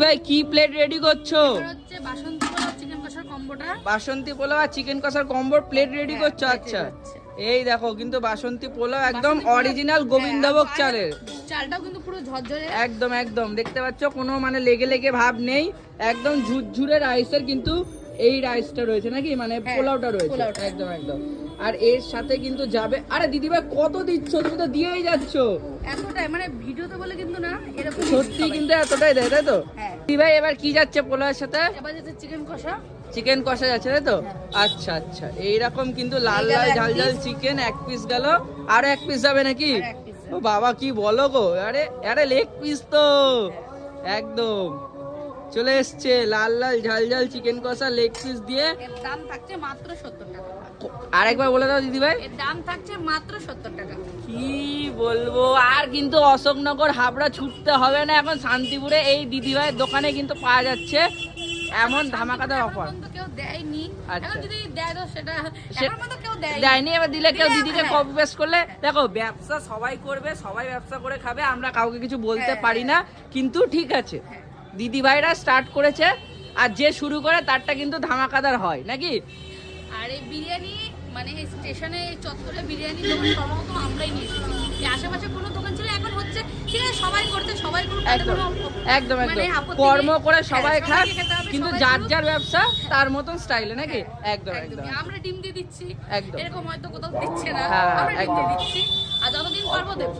ভাই কি plate ready করছো? হচ্ছে বাসন্তী পোলাও চিকেন কষার কম্বোটা। বাসন্তী পোলাও আর চিকেন কষার কম্বোর প্লেট রেডি করছো? আচ্ছা, এই দেখো কিন্তু বাসন্তী পোলাও একদম অরিজিনাল গোবিন্দভোগ চালের। চালটাও কিন্তু পুরো ঝরঝরে, একদম একদম দেখতে পাচ্ছ, কোনো মানে লেগে লেগে ভাব নেই, একদম ঝুরঝুরে রাইসের কিন্তু এই রাইসটা রয়েছে নাকি, মানে পোলাওটা রয়েছে একদম একদম। আর এর সাথে কিন্তু যাবে, আরে দিদিভাই কত দিচ্ছ, তুমি তো দিয়েই যাচ্ছ। এতটাই মানে ভিডিওতে বলে কিন্তু না, এরকম সত্যি কিন্তু এতটাই দেয়, তাই তো? হ্যাঁ। দিদিভাই এবার কি যাচ্ছে পোলাওর সাথে? এবার যাচ্ছে চিকেন কষা। চিকেন কষা যাচ্ছে, তাই তো? আচ্ছা আচ্ছা, এইরকম কিন্তু লাল লাল ঝাল ঝাল চিকেন এক পিস গেল, আরো এক পিস যাবে নাকি? ও বাবা কি বলো গো, আরে আরে লেগ পিস তো একদম চলে এসছে, লাল লাল ঝাল ঝাল চিকেন কষা লেগ পিস দিয়ে। এর দাম থাকছে মাত্র 70 টাকা। আরেকবার বলে দাও দিদি ভাই। এর দাম থাকছে মাত্র 70 টাকা। কি বলবো, আর কিন্তু অশোকনগর হাবড়া ছুটতে হবে না, এখন শান্তিপুরে এই দিদি ভাইয়ের দোকানে কিন্তু পাওয়া যাচ্ছে এমন ধামাকাদার অফার। কেউ দেয়নি, আচ্ছা। এখন যদি দেয় তো সেটা এখন পর্যন্ত কেউ দেয়নি, এবার দিলে কেউ দিদিকে কপি পেস্ট করলে, দেখো ব্যবসা সবাই করবে, সবাই ব্যবসা করে খাবে, আমরা কাউকে কিছু বলতে পারি না, কিন্তু ঠিক আছে দিদি ভাইরা স্টার্ট করেছে, আর যে শুরু করে তারটা কিন্তু ধামাকাদার হয় নাকি? আর এই বিরিয়ানি মানে এই স্টেশনে এই চত্বরে বিরিয়ানি দোকান সর্বপ্রথম আমরাই নিয়েছি। এই আশেপাশে কোনো দোকান ছিল, এখন হচ্ছে ঠিক আছে সবাই করতে, সবাই করতে, একদম একদম একদম কর্ম করে সবাই খাক, কিন্তু যার যার ব্যবসা তার মতন স্টাইলে নাকি? একদম একদম। আমরা ডিম দিয়ে দিচ্ছি, একদম এরকম হয়তো কোথাও দিচ্ছে না, হ্যাঁ, আমরা ডিম দিয়ে একদম। দিচ্ছি, আর যতদিন পারবো দেবো।